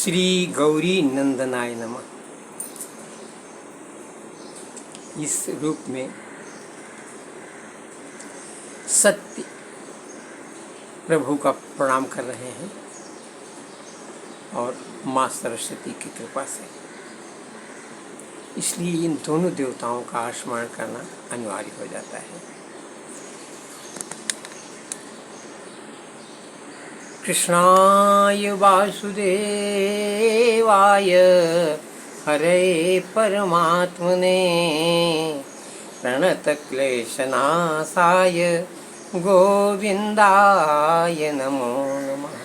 श्री गौरी नंदनाय नमः। इस रूप में सत्य प्रभु का प्रणाम कर रहे हैं और माँ सरस्वती की कृपा से, इसलिए इन दोनों देवताओं का स्मरण करना अनिवार्य हो जाता है। कृष्णाय वासुदेवाय हरे परमात्मने प्रणतक्लेशनाशाय गोविंदाय नमो नमः।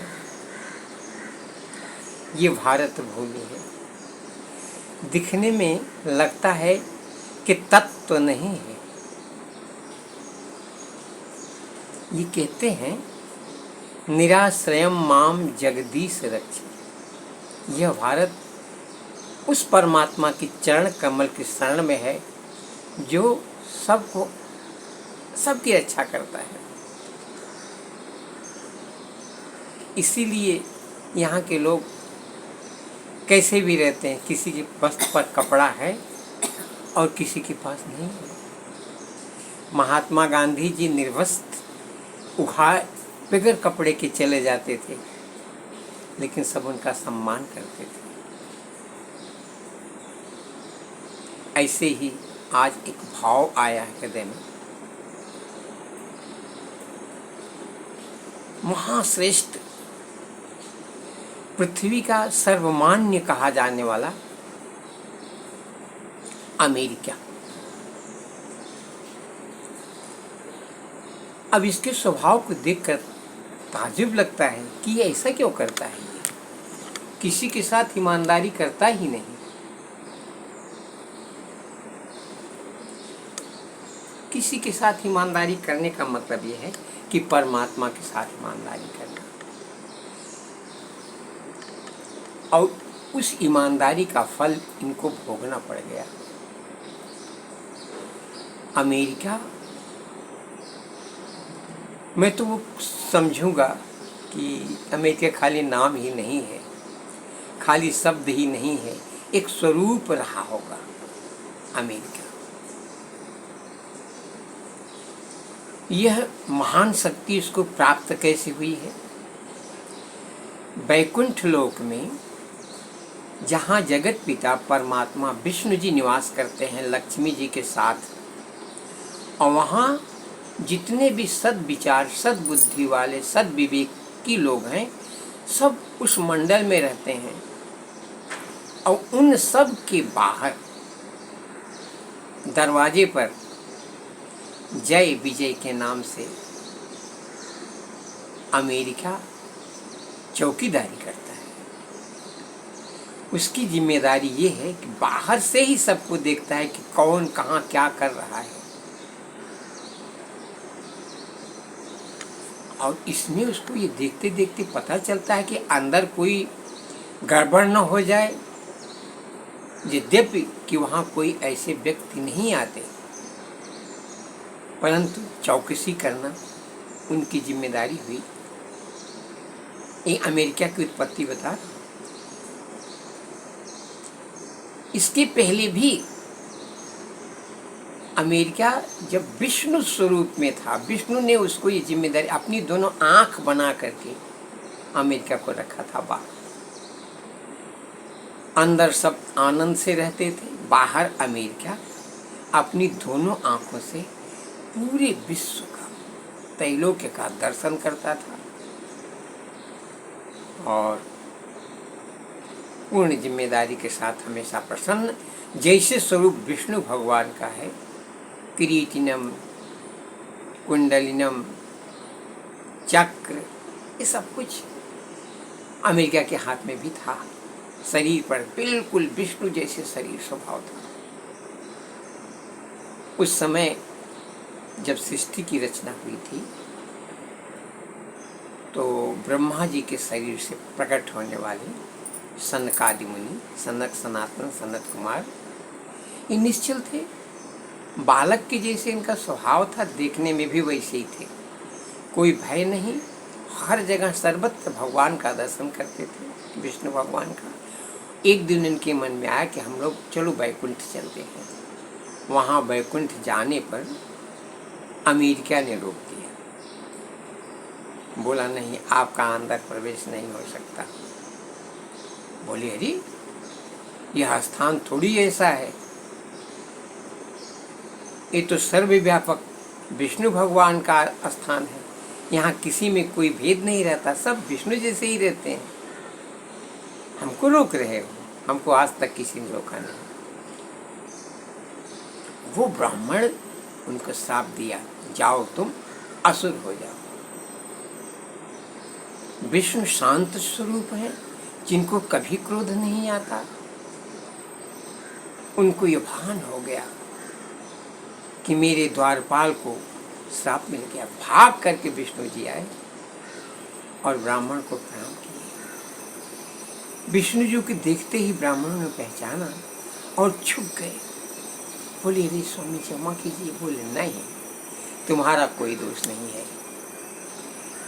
ये भारत भूमि है। दिखने में लगता है कि तत्व नहीं है। ये कहते हैं निराश्रयम माम जगदीश रक्ष। यह भारत उस परमात्मा की चरण कमल की शरण में है जो सबकी रक्षा करता है। इसीलिए यहाँ के लोग कैसे भी रहते हैं, किसी के वस्त्र पर कपड़ा है और किसी के पास नहीं है। महात्मा गांधी जी निर्वस्त्र उघाड़ बगैर कपड़े के चले जाते थे, लेकिन सब उनका सम्मान करते थे। ऐसे ही आज एक भाव आया है हृदय में। महाश्रेष्ठ पृथ्वी का सर्वमान्य कहा जाने वाला अमेरिका, अब इसके स्वभाव को देखकर ताज्जुब लगता है कि ये ऐसा क्यों करता है। किसी के साथ ईमानदारी करता ही नहीं। किसी के साथ ईमानदारी करने का मतलब यह है कि परमात्मा के साथ ईमानदारी करना, और उस ईमानदारी का फल इनको भोगना पड़ गया। अमेरिका मैं तो वो समझूंगा कि अमेरिका खाली नाम ही नहीं है, खाली शब्द ही नहीं है, एक स्वरूप रहा होगा अमेरिका। यह महान शक्ति इसको प्राप्त कैसे हुई है? वैकुंठ लोक में जहाँ जगत पिता परमात्मा विष्णु जी निवास करते हैं लक्ष्मी जी के साथ, और वहाँ जितने भी सद्विचार सद्बुद्धि वाले सद्विवेकी लोग हैं सब उस मंडल में रहते हैं। और उन सब के बाहर दरवाजे पर जय विजय के नाम से अमेरिका चौकीदारी करता है। उसकी जिम्मेदारी ये है कि बाहर से ही सबको देखता है कि कौन कहाँ क्या कर रहा है, और इसमें उसको ये देखते देखते पता चलता है कि अंदर कोई गड़बड़ न हो जाए। यद्यपि कि वहाँ कोई ऐसे व्यक्ति नहीं आते, परंतु चौकसी करना उनकी जिम्मेदारी हुई। ये अमेरिका की उत्पत्ति बता। इसके पहले भी अमेरिका जब विष्णु स्वरूप में था, विष्णु ने उसको ये जिम्मेदारी अपनी दोनों आंख बना करके अमेरिका को रखा था बाहर। अंदर सब आनंद से रहते थे, बाहर अमेरिका अपनी दोनों आंखों से पूरे विश्व का त्रैलोक्य का दर्शन करता था और पूर्ण जिम्मेदारी के साथ हमेशा प्रसन्न, जैसे स्वरूप विष्णु भगवान का है। किरीटिनम, कुंडलिनम, चक्र, ये सब कुछ अमेरिका के हाथ में भी था। शरीर पर बिल्कुल विष्णु जैसे शरीर स्वभाव था। उस समय जब सृष्टि की रचना हुई थी तो ब्रह्मा जी के शरीर से प्रकट होने वाले सनकादि मुनि, सनक सनातन सनत कुमार, ये निश्चल थे। बालक के जैसे इनका स्वभाव था, देखने में भी वैसे ही थे। कोई भय नहीं, हर जगह सर्वत्र भगवान का दर्शन करते थे, विष्णु भगवान का। एक दिन इनके मन में आया कि हम लोग चलो बैकुंठ चलते हैं। वहाँ बैकुंठ जाने पर अमेरिका ने रोक दिया, बोला नहीं, आपका अंदर प्रवेश नहीं हो सकता। बोले अरे यह स्थान थोड़ी ऐसा है, ये तो सर्वव्यापक विष्णु भगवान का स्थान है, यहाँ किसी में कोई भेद नहीं रहता, सब विष्णु जैसे ही रहते हैं, हमको रोक रहे हो। हमको आज तक किसी ने रोका नहीं। वो ब्राह्मण उनको श्राप दिया, जाओ तुम असुर हो जाओ। विष्णु शांत स्वरूप है, जिनको कभी क्रोध नहीं आता। उनको ये भान हो गया कि मेरे द्वारपाल को श्राप मिल गया। भाग करके विष्णु जी आए और ब्राह्मण को प्रणाम किए। विष्णु जी को देखते ही ब्राह्मणों ने पहचाना और छुप गए। बोले अरे स्वामी क्षमा कीजिए। बोले नहीं, तुम्हारा कोई दोष नहीं है,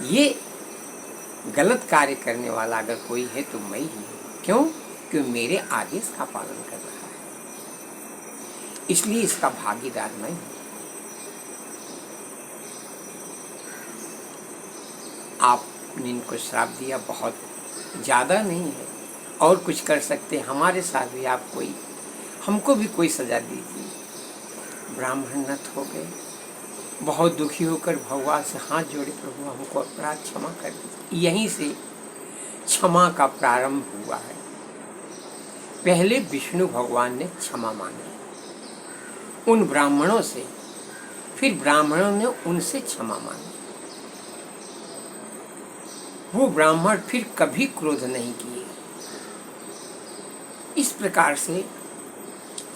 ये गलत कार्य करने वाला अगर कोई है तो मैं ही हूँ। क्यों? क्योंकि मेरे आदेश का पालन कर रहा है, इसलिए इसका भागीदार मैं हूँ। आपने इनको श्राप दिया, बहुत ज़्यादा नहीं है, और कुछ कर सकते, हमारे साथ भी आप कोई, हमको भी कोई सजा दीजिए। ब्राह्मण नत हो गए, बहुत दुखी होकर भगवान से हाथ जोड़े, प्रभु हमको अपराध क्षमा कर दीजिए। यहीं से क्षमा का प्रारंभ हुआ है। पहले विष्णु भगवान ने क्षमा मांगी उन ब्राह्मणों से, फिर ब्राह्मणों ने उनसे क्षमा मांगी। वो ब्राह्मण फिर कभी क्रोध नहीं किए। इस प्रकार से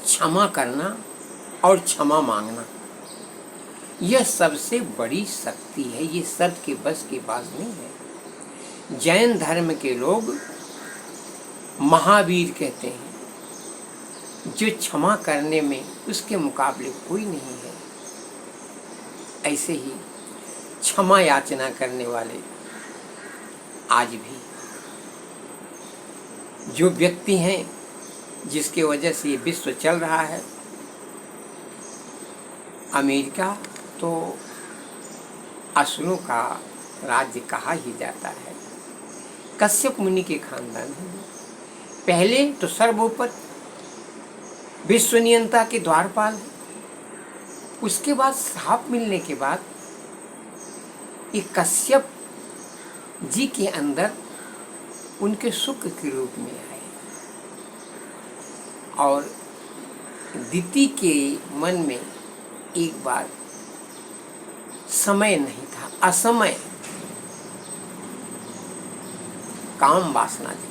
क्षमा करना और क्षमा मांगना, यह सबसे बड़ी शक्ति है। ये सबके बस की बात नहीं है। जैन धर्म के लोग महावीर कहते हैं, जो क्षमा करने में उसके मुकाबले कोई नहीं है। ऐसे ही क्षमा याचना करने वाले आज भी जो व्यक्ति हैं, जिसके वजह से ये विश्व चल रहा है, अमेरिका तो असुरों का राज्य कहा ही जाता है। कश्यप मुनि के खानदान है। पहले तो सर्वोपर विश्व नियंता के द्वारपाल है। उसके बाद श्राप मिलने के बाद ये कश्यप जी के अंदर उनके सुख के रूप में आए, और दिति के मन में एक बार समय नहीं था, असमय काम वासना थी,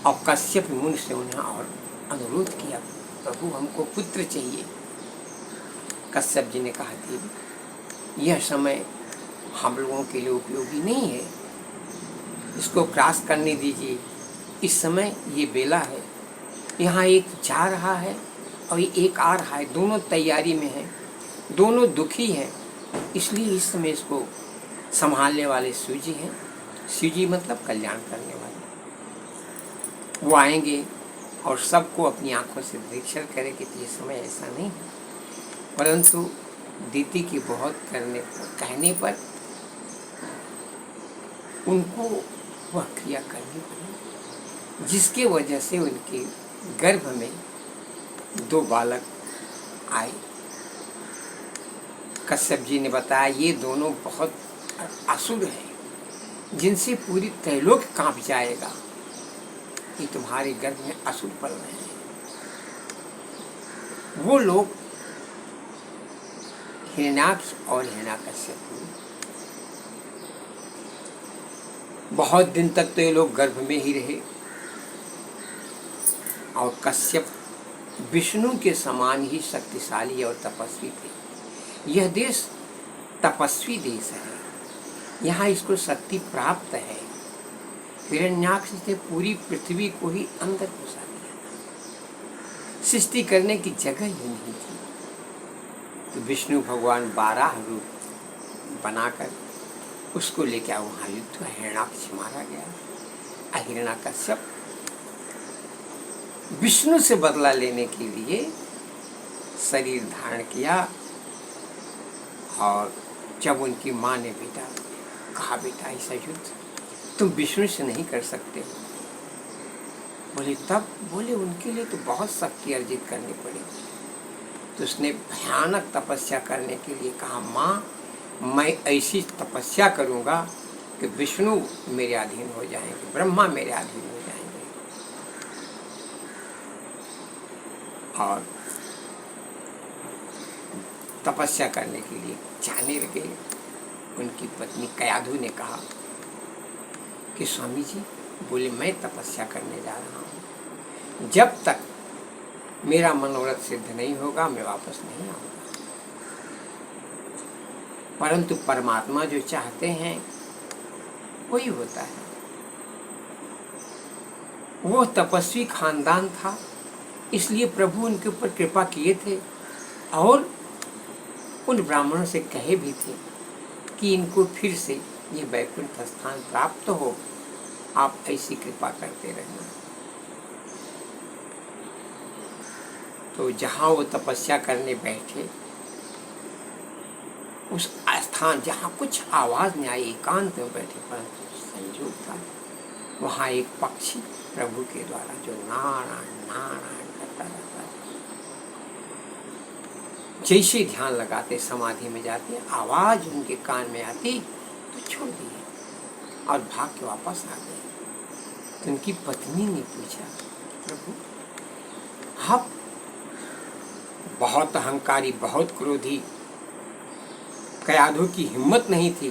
और कश्यप मुनि से उन्हें और अनुरोध किया, प्रभु हमको पुत्र चाहिए। कश्यप जी ने कहा, देवी यह समय हम लोगों के लिए उपयोगी नहीं है, इसको क्रॉस करने दीजिए। इस समय ये बेला है, यहाँ एक जा रहा है और ये एक आ रहा है, दोनों तैयारी में हैं, दोनों दुखी हैं, इसलिए इस समय इसको संभालने वाले शिव जी हैं। शिव जी मतलब कल्याण करने वाले। वो आएंगे और सबको अपनी आंखों से निरीक्षण करेंगे, तो ये समय ऐसा नहीं है। परंतु दीति की बहुत कहने पर उनको वह क्रिया करनी पड़ी, जिसके वजह से उनके गर्भ में 2 बालक आए। कश्यप जी ने बताया, ये दोनों बहुत असुर हैं, जिनसे पूरी त्रैलोक कांप जाएगा। ये तुम्हारे गर्भ में असुर पल रहे हैं। वो लोग हिरण्याक्ष और हिरण्याकश्यप। बहुत दिन तक तो ये लोग गर्भ में ही रहे, और कश्यप विष्णु के समान ही शक्तिशाली और तपस्वी थे। यह देश तपस्वी देश है, यहाँ इसको शक्ति प्राप्त है। हिरण्याक्ष ने पूरी पृथ्वी को ही अंदर घुसा दिया था, सृष्टि करने की जगह ही नहीं थी। तो विष्णु भगवान 12 रूप बनाकर उसको लेकर वहाँ युद्ध हुआ, हिरण्याक्ष मारा गया। हिरण्याकश्यप विष्णु से बदला लेने के लिए शरीर धारण किया और जब उनकी माँ ने कहा बेटा ऐसा युद्ध तुम विष्णु से नहीं कर सकते। बोले तब? बोले उनके लिए तो बहुत शक्ति अर्जित करनी पड़ेगी। तो उसने भयानक तपस्या करने के लिए कहा, माँ मैं ऐसी तपस्या करूँगा कि विष्णु मेरे अधीन हो जाएंगे, ब्रह्मा मेरे अधीन हो जाएंगे। और तपस्या करने के लिए जाने लगे। उनकी पत्नी कयाधु ने कहा कि स्वामी जी, बोले मैं तपस्या करने जा रहा हूँ, जब तक मेरा मनोरथ सिद्ध नहीं होगा मैं वापस नहीं आऊँगा। परंतु परमात्मा जो चाहते हैं वही होता है। वो तपस्वी खानदान था, इसलिए प्रभु उनके ऊपर कृपा किए थे और उन ब्राह्मणों से कहे भी थे कि इनको फिर से ये वैकुंठ स्थान प्राप्त हो, आप ऐसी कृपा करते रहना। तो जहाँ वो तपस्या करने बैठे, उस स्थान जहाँ कुछ आवाज नहीं आई, एकांत में बैठे, परंतु संयोग था वहाँ एक पक्षी प्रभु के द्वारा जो नारायण नारायण करता रहता था। जैसे ध्यान लगाते, समाधि में जाते, आवाज उनके कान में आती तो छोड़ दिए और भाग के वापस आ गए। तो उनकी पत्नी ने पूछा, प्रभु आप बहुत अहंकारी, बहुत क्रोधी, कयाधु की हिम्मत नहीं थी,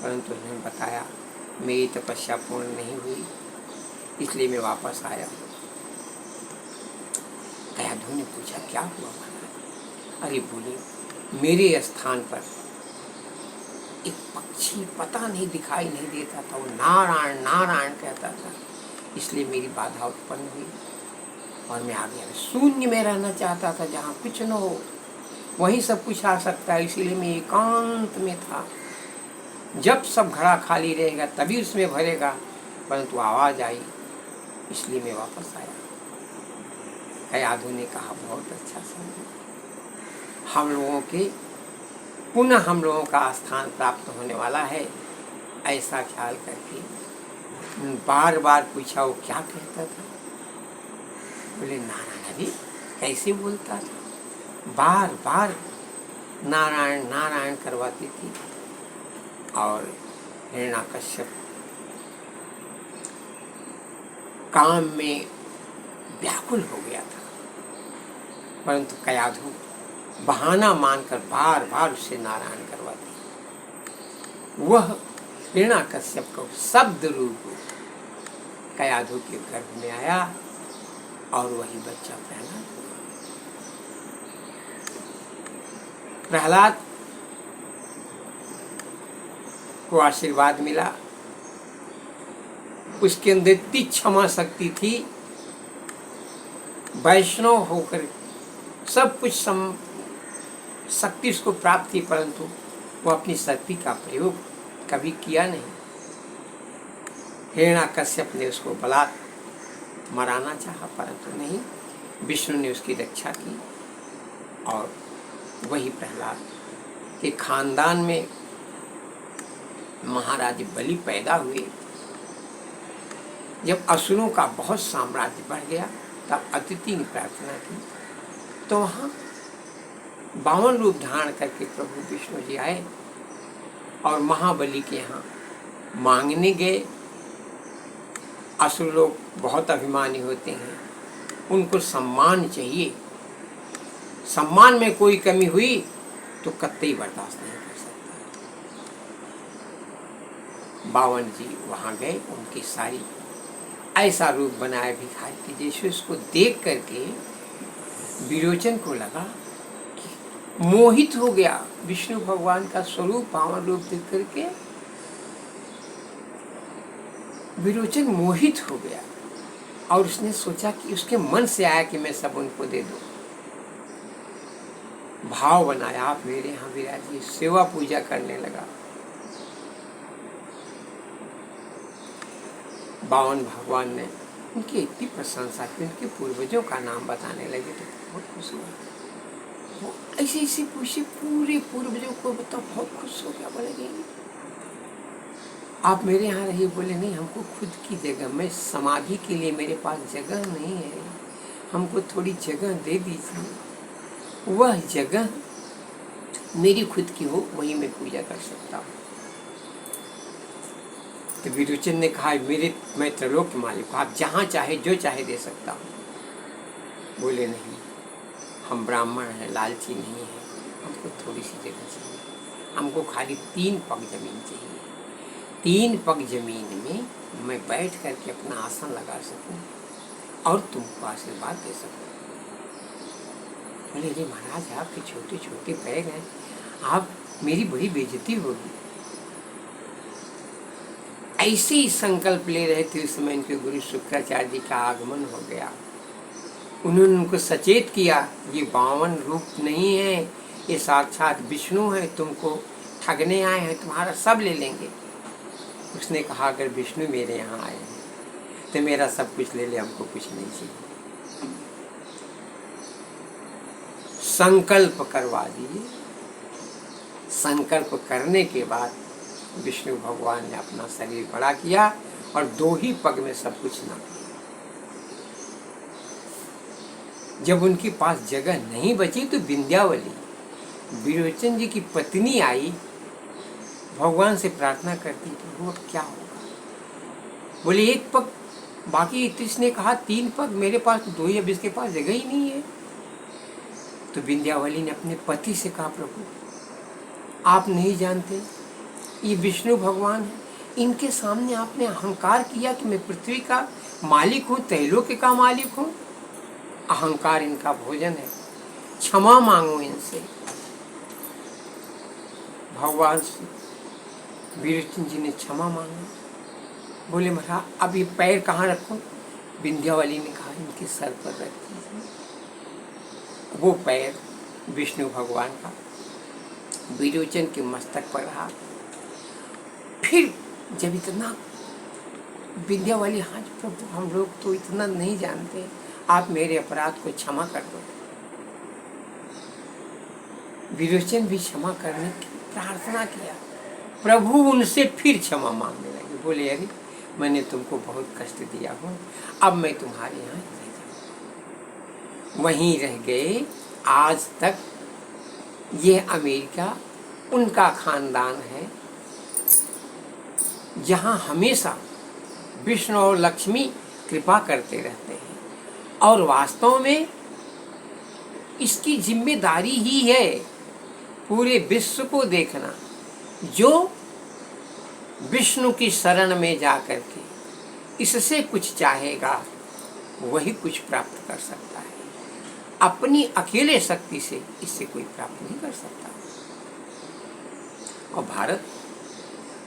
परंतु उन्होंने बताया मेरी तपस्या पूर्ण नहीं हुई, इसलिए मैं वापस आया। कयाधु ने पूछा क्या हुआ? अरे बोले मेरे स्थान पर एक पक्षी पता नहीं दिखाई नहीं देता था, वो नारायण नारायण कहता था, इसलिए मेरी बाधा उत्पन्न हुई और मैं आ गया। शून्य में रहना चाहता था, जहाँ कुछ न हो वहीं सब कुछ आ सकता है, इसीलिए मैं एकांत में था। जब सब घड़ा खाली रहेगा तभी उसमें भरेगा, परंतु आवाज आई इसलिए मैं वापस आया। कयाधु ने कहा बहुत अच्छा समझा, हम लोगों के पुनः हम लोगों का स्थान प्राप्त होने वाला है, ऐसा ख्याल करके बार बार पूछा वो क्या कहता था। बोले नारायण, अरे कैसे बोलता था, बार बार नारायण नारायण करवाती थी। और हिरण्याकश्यप काम में व्याकुल हो गया था, परंतु कयाधु बहाना मानकर बार बार उससे नारायण करवाती। वह हिरण्याकश्यप को शब्द रूप कयाधु के गर्भ में आया और वही बच्चा प्रहलाद को आशीर्वाद मिला। उसके अंदर इतनी क्षमा शक्ति थी, वैष्णव होकर सब कुछ शक्ति उसको प्राप्त थी, परंतु वो अपनी शक्ति का प्रयोग कभी किया नहीं। हिरण्याकश्यप ने उसको बलात् मराना चाहा, परंतु नहीं, विष्णु ने उसकी रक्षा की। और वही प्रहलाद के खानदान में महाराज बलि पैदा हुए। जब असुरों का बहुत साम्राज्य बढ़ गया, तब अतिथि ने प्रार्थना की, तो वहाँ 52 रूप धारण करके प्रभु विष्णु जी आए और महाबली के यहाँ मांगने गए। असुर लोग बहुत अभिमानी होते हैं, उनको सम्मान चाहिए, सम्मान में कोई कमी हुई तो कतई बर्दाश्त नहीं कर सकता। 52 जी वहाँ गए, उनकी सारी ऐसा रूप बनाया भिखारी के जैसे। उसको देख करके विरोचन को लगा कि मोहित हो गया, विष्णु भगवान का स्वरूप 52 रूप देख करके विरोचन मोहित हो गया। और उसने सोचा कि उसके मन से आया कि मैं सब उनको दे दूं। भाव बनाया, आप मेरे यहाँ विराजिए, सेवा पूजा करने लगा। बावन भगवान ने उनकी इतनी प्रशंसा की, उनके पूर्वजों का नाम बताने लगे तो बहुत खुश हुआ। वो ऐसे ऐसे पूछे पूरे पूर्वजों को, बताओ बहुत खुश हो गया। बोलेंगे आप मेरे यहाँ रहिए। बोले नहीं, हमको खुद की जगह, मैं समाधि के लिए मेरे पास जगह नहीं है, हमको थोड़ी जगह दे दीजिए, वह जगह मेरी खुद की हो, वहीं मैं पूजा कर सकता हूँ। तो विरोचन ने कहा मैं त्रिलोक के मालिक हूँ, आप जहाँ चाहे जो चाहे दे सकता हूँ। बोले नहीं, हम ब्राह्मण हैं, लालची नहीं है, हमको थोड़ी सी जगह चाहिए, हमको खाली 3 पग जमीन चाहिए। 3 पग जमीन में मैं बैठ करके अपना आसन लगा सकूं और तुमको आशीर्वाद दे सकूं। बोले जी महाराज, आपके छोटे छोटे पैर हैं, आप मेरी बड़ी बेइज्जती होगी। ऐसे ही संकल्प ले रहे थे उस समय इनके गुरु शुक्राचार्य जी का आगमन हो गया। उन्होंने उनको सचेत किया, ये 52 रूप नहीं है, ये साक्षात विष्णु है, तुमको ठगने आए हैं, तुम्हारा सब ले लेंगे। उसने कहा अगर विष्णु मेरे यहाँ आए हैं तो मेरा सब कुछ ले ले, हमको कुछ नहीं चाहिए। संकल्प करवा दिए। संकल्प करने के बाद विष्णु भगवान ने अपना शरीर बड़ा किया और 2 ही पग में सब कुछ ना किया। जब उनके पास जगह नहीं बची तो विंध्यावली, विरोचन जी की पत्नी आई, भगवान से प्रार्थना करती थी, वो क्या होगा। बोले 1 पग बाकी। इसने कहा 3 पग, मेरे पास तो 2 ही, अब इसके पास जगह ही नहीं है। तो विंध्यावली ने अपने पति से कहा प्रभु आप नहीं जानते ये विष्णु भगवान है, इनके सामने आपने अहंकार किया कि मैं पृथ्वी का मालिक हूँ, त्रैलोक्य का मालिक हूँ। अहंकार इनका भोजन है, क्षमा मांगो इनसे। भगवान विरोचन जी ने क्षमा मांगा। बोले महाराज अब ये पैर कहाँ रखूं। विंध्यावली ने कहा इनके सर पर रख दीजिए। वो पैर विष्णु भगवान का विरोचन के मस्तक पर रहा। फिर जब इतना विंध्यावली, हाँ प्रभु हम लोग तो इतना नहीं जानते, आप मेरे अपराध को क्षमा कर दो। विरोचन भी क्षमा करने की प्रार्थना किया। प्रभु उनसे फिर क्षमा मांगने लगे। बोले अरे मैंने तुमको बहुत कष्ट दिया हूँ, अब मैं तुम्हारे यहाँ रह जाऊँ। वहीं रह गए। आज तक ये अमेरिका उनका खानदान है जहाँ हमेशा विष्णु और लक्ष्मी कृपा करते रहते हैं, और वास्तव में इसकी जिम्मेदारी ही है पूरे विश्व को देखना। जो विष्णु की शरण में जाकर के इससे कुछ चाहेगा वही कुछ प्राप्त कर सकता है। अपनी अकेले शक्ति से इससे कोई प्राप्त नहीं कर सकता। और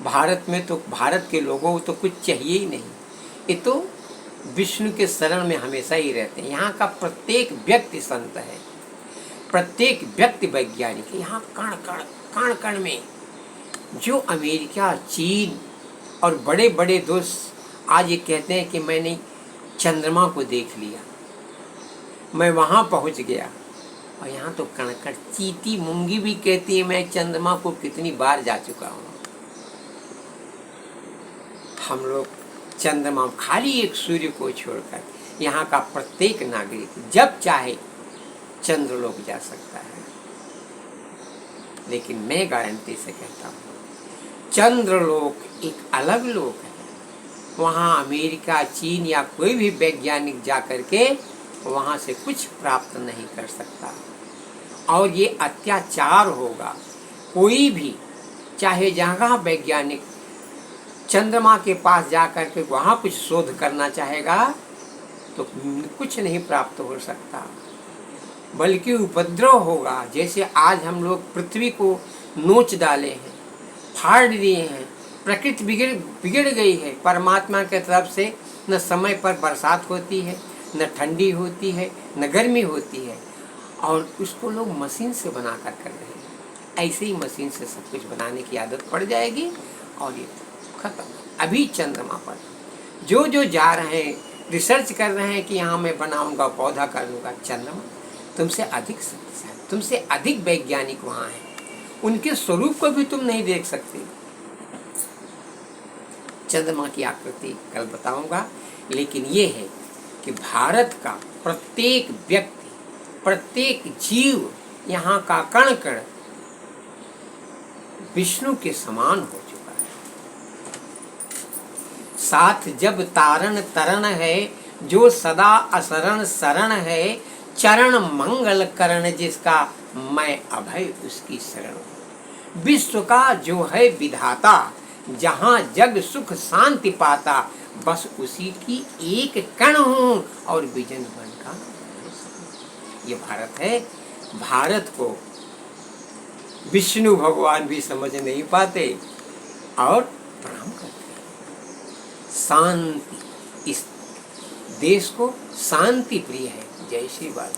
भारत में तो भारत के लोगों को तो कुछ चाहिए ही नहीं, ये तो विष्णु के शरण में हमेशा ही रहते हैं। यहाँ का प्रत्येक व्यक्ति संत है, प्रत्येक व्यक्ति वैज्ञानिक है। यहाँ कण कण में जो अमेरिका, चीन और बड़े बड़े दोस्त आज ये कहते हैं कि मैंने चंद्रमा को देख लिया, मैं वहाँ पहुँच गया। और यहाँ तो कण कण, चींटी मूंगी भी कहती है मैं चंद्रमा को कितनी बार जा चुका हूँ। हम लोग चंद्रमा, खाली एक सूर्य को छोड़कर यहाँ का प्रत्येक नागरिक जब चाहे चंद्रलोक जा सकता है। लेकिन मैं गारंटी से कहता हूँ चंद्रलोक एक अलग लोक है। वहाँ अमेरिका, चीन या कोई भी वैज्ञानिक जा कर के वहाँ से कुछ प्राप्त नहीं कर सकता। और ये अत्याचार होगा। कोई भी चाहे जहाँ वैज्ञानिक चंद्रमा के पास जा कर के वहाँ कुछ शोध करना चाहेगा तो कुछ नहीं प्राप्त हो सकता, बल्कि उपद्रव होगा। जैसे आज हम लोग पृथ्वी को नोच डाले हैं, फाड़ दिए हैं, प्रकृति बिगड़ गई है। परमात्मा के तरफ से न समय पर बरसात होती है, न ठंडी होती है, न गर्मी होती है, और उसको लोग मशीन से बना कर रहे हैं। ऐसे ही मशीन से सब कुछ बनाने की आदत पड़ जाएगी और ये खत्म। अभी चंद्रमा पर जो जो जा रहे हैं, रिसर्च कर रहे हैं कि यहाँ मैं बनाऊंगा, पौधा कर दूंगा, चंद्रमा तुमसे अधिक शक्तिशाली, तुमसे अधिक वैज्ञानिक वहाँ हैं, उनके स्वरूप को भी तुम नहीं देख सकते। चंद्रमा की आकृति कल बताऊंगा, लेकिन ये है कि भारत का प्रत्येक व्यक्ति, प्रत्येक जीव, यहाँ का कण कण विष्णु के समान हो चुका है। साथ जब तारण तरण है, जो सदा असरण शरण है, चरण मंगल करण जिसका, मैं अभय उसकी शरण। विश्व का जो है विधाता, जहाँ जग सुख शांति पाता, बस उसी की एक कण हूँ और विजन बन का। ये भारत है। भारत को विष्णु भगवान भी समझ नहीं पाते और प्रणाम करते हैं। शांति, इस देश को शांति प्रिय है। जय श्री बाल।